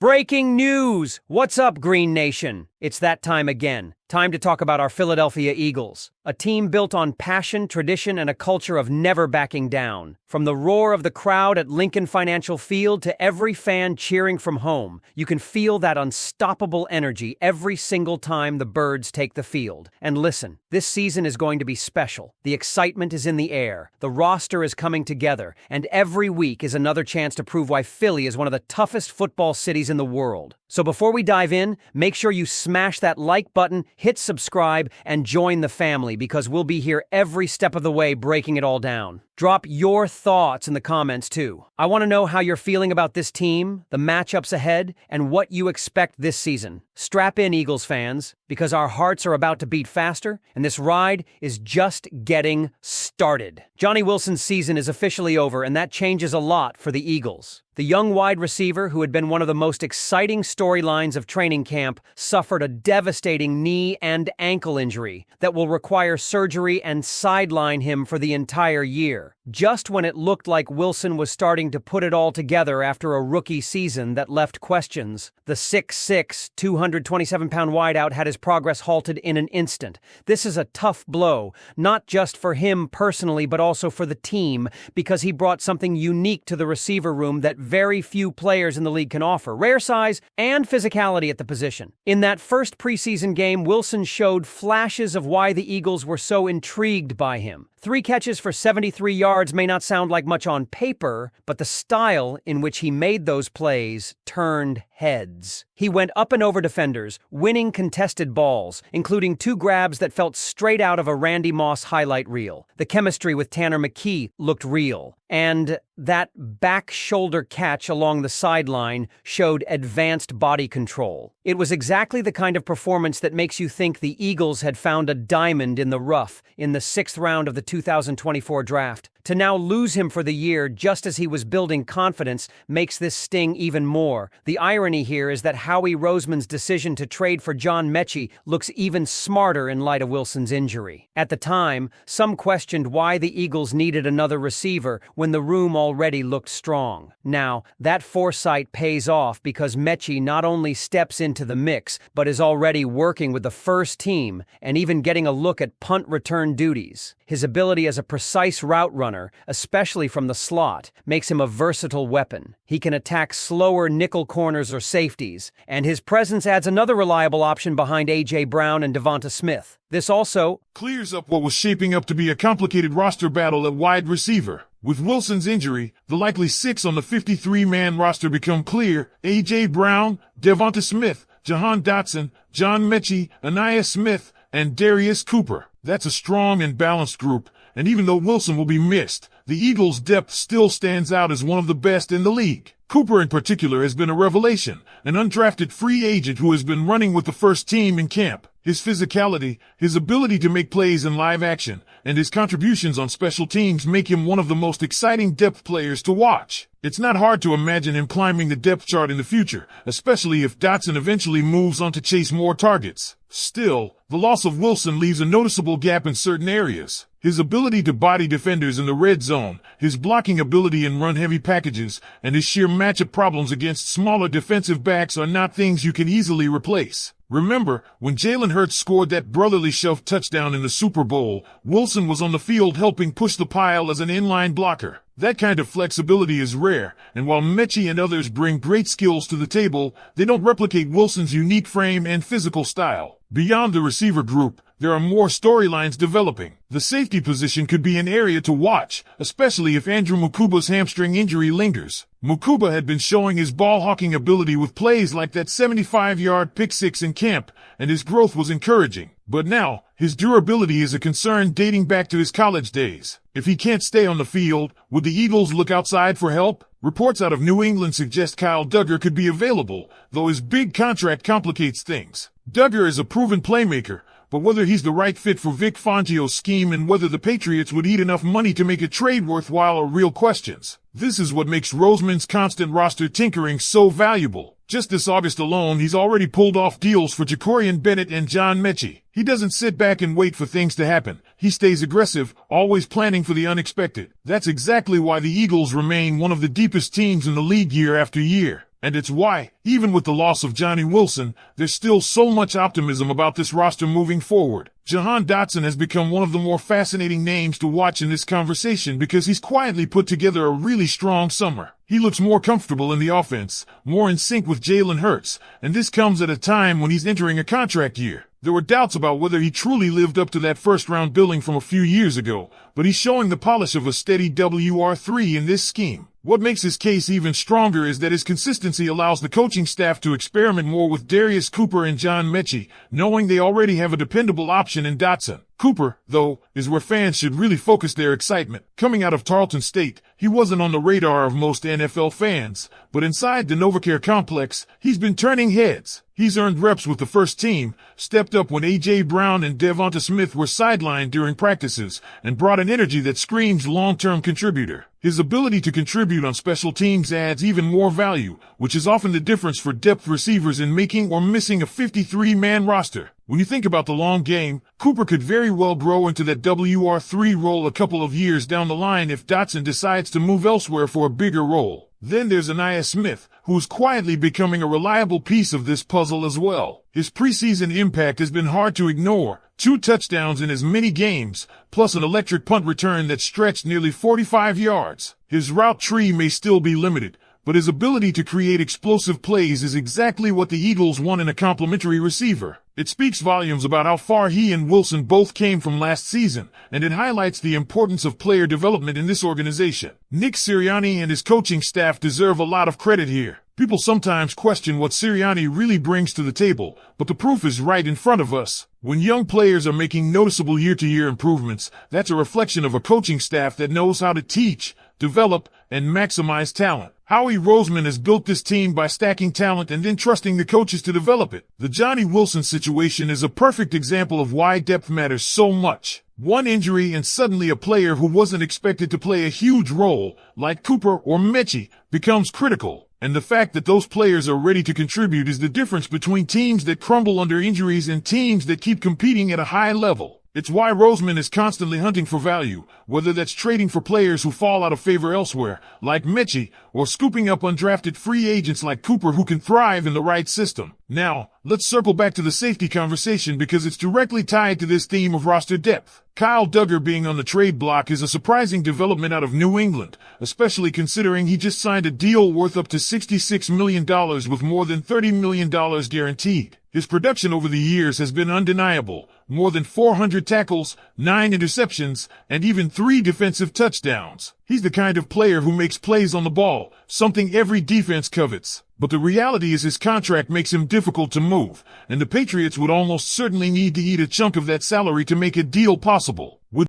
Breaking news! What's up, Green Nation? It's that time again. Time to talk about our Philadelphia Eagles, a team built on passion, tradition, and a culture of never backing down. From the roar of the crowd at Lincoln Financial Field to every fan cheering from home, you can feel that unstoppable energy every single time the Birds take the field. And listen, this season is going to be special. The excitement is in the air, the roster is coming together, and every week is another chance to prove why Philly is one of the toughest football cities in the world. So before we dive in, make sure you smash that like button, hit subscribe, and join the family because we'll be here every step of the way breaking it all down. Drop your thoughts in the comments too. I want to know how you're feeling about this team, the matchups ahead, and what you expect this season. Strap in, Eagles fans, because our hearts are about to beat faster, and this ride is just getting started. Johnny Wilson's season is officially over, and that changes a lot for the Eagles. The young wide receiver, who had been one of the most exciting storylines of training camp, suffered a devastating knee and ankle injury that will require surgery and sideline him for the entire year. Just when it looked like Wilson was starting to put it all together after a rookie season that left questions, the 6'6", 227-pound wideout had his progress halted in an instant. This is a tough blow, not just for him personally, but also for the team, because he brought something unique to the receiver room that very few players in the league can offer: rare size and physicality at the position. In that first preseason game, Wilson showed flashes of why the Eagles were so intrigued by him. 3 catches for 73 yards may not sound like much on paper, but the style in which he made those plays turned heads. He went up and over defenders, winning contested balls, including 2 grabs that felt straight out of a Randy Moss highlight reel. The chemistry with Tanner McKee looked real, and that back shoulder catch along the sideline showed advanced body control. It was exactly the kind of performance that makes you think the Eagles had found a diamond in the rough in the 6th round of the 2024 draft. To now lose him for the year just as he was building confidence makes this sting even more. The irony here is that Howie Roseman's decision to trade for John Mechie looks even smarter in light of Wilson's injury. At the time, some questioned why the Eagles needed another receiver when the room already looked strong. Now, that foresight pays off because Mechie not only steps into the mix, but is already working with the first team and even getting a look at punt return duties. His ability as a precise route runner, especially from the slot, makes him a versatile weapon. He can attack slower nickel corners or safeties, and his presence adds another reliable option behind A.J. Brown and DeVonta Smith. This also clears up what was shaping up to be a complicated roster battle at wide receiver. With Wilson's injury, the likely 6 on the 53-man roster become clear: A.J. Brown, DeVonta Smith, Jahan Dotson, John Mechie, Anaya Smith, and Darius Cooper. That's a strong and balanced group, and even though Wilson will be missed, the Eagles' depth still stands out as one of the best in the league. Cooper in particular has been a revelation, an undrafted free agent who has been running with the first team in camp. His physicality, his ability to make plays in live action, and his contributions on special teams make him one of the most exciting depth players to watch. It's not hard to imagine him climbing the depth chart in the future, especially if Dotson eventually moves on to chase more targets. Still, the loss of Wilson leaves a noticeable gap in certain areas. His ability to body defenders in the red zone, his blocking ability in run-heavy packages, and his sheer matchup problems against smaller defensive backs are not things you can easily replace. Remember, when Jalen Hurts scored that brotherly shove touchdown in the Super Bowl, Wilson was on the field helping push the pile as an inline blocker. That kind of flexibility is rare, and while Mechie and others bring great skills to the table, they don't replicate Wilson's unique frame and physical style. Beyond the receiver group, there are more storylines developing. The safety position could be an area to watch, especially if Andrew Mukuba's hamstring injury lingers. Mukuba had been showing his ball-hawking ability with plays like that 75-yard pick-six in camp, and his growth was encouraging. But now, his durability is a concern dating back to his college days. If he can't stay on the field, would the Eagles look outside for help? Reports out of New England suggest Kyle Duggar could be available, though his big contract complicates things. Duggar is a proven playmaker, but whether he's the right fit for Vic Fangio's scheme and whether the Patriots would eat enough money to make a trade worthwhile are real questions. This is what makes Roseman's constant roster tinkering so valuable. Just this August alone, he's already pulled off deals for Jacorian Bennett and John Mechie. He doesn't sit back and wait for things to happen. He stays aggressive, always planning for the unexpected. That's exactly why the Eagles remain one of the deepest teams in the league year after year. And it's why, even with the loss of Johnny Wilson, there's still so much optimism about this roster moving forward. Jahan Dotson has become one of the more fascinating names to watch in this conversation because he's quietly put together a really strong summer. He looks more comfortable in the offense, more in sync with Jalen Hurts, and this comes at a time when he's entering a contract year. There were doubts about whether he truly lived up to that first-round billing from a few years ago, but he's showing the polish of a steady WR3 in this scheme. What makes his case even stronger is that his consistency allows the coaching staff to experiment more with Darius Cooper and John Mechie, knowing they already have a dependable option in Dotson. Cooper, though, is where fans should really focus their excitement. Coming out of Tarleton State, he wasn't on the radar of most NFL fans, but inside the NovaCare complex, he's been turning heads. He's earned reps with the first team, stepped up when A.J. Brown and DeVonta Smith were sidelined during practices, and brought an energy that screams long-term contributor. His ability to contribute on special teams adds even more value, which is often the difference for depth receivers in making or missing a 53-man roster. When you think about the long game, Cooper could very well grow into that WR3 role a couple of years down the line if Dotson decides to move elsewhere for a bigger role. Then there's Anaya Smith, who's quietly becoming a reliable piece of this puzzle as well. His preseason impact has been hard to ignore. 2 touchdowns in as many games, plus an electric punt return that stretched nearly 45 yards. His route tree may still be limited, but his ability to create explosive plays is exactly what the Eagles want in a complementary receiver. It speaks volumes about how far he and Wilson both came from last season, and it highlights the importance of player development in this organization. Nick Sirianni and his coaching staff deserve a lot of credit here. People sometimes question what Sirianni really brings to the table, but the proof is right in front of us. When young players are making noticeable year-to-year improvements, that's a reflection of a coaching staff that knows how to teach, develop, and maximize talent. Howie Roseman has built this team by stacking talent and then trusting the coaches to develop it. The Johnny Wilson situation is a perfect example of why depth matters so much. One injury and suddenly a player who wasn't expected to play a huge role, like Cooper or Mechie, becomes critical. And the fact that those players are ready to contribute is the difference between teams that crumble under injuries and teams that keep competing at a high level. It's why Roseman is constantly hunting for value, whether that's trading for players who fall out of favor elsewhere, like Mechie, or scooping up undrafted free agents like Cooper who can thrive in the right system. Now, let's circle back to the safety conversation because it's directly tied to this theme of roster depth. Kyle Duggar being on the trade block is a surprising development out of New England, especially considering he just signed a deal worth up to $66 million with more than $30 million guaranteed. His production over the years has been undeniable. More than 400 tackles, 9 interceptions, and even 3 defensive touchdowns. He's the kind of player who makes plays on the ball, something every defense covets. But the reality is his contract makes him difficult to move, and the Patriots would almost certainly need to eat a chunk of that salary to make a deal possible.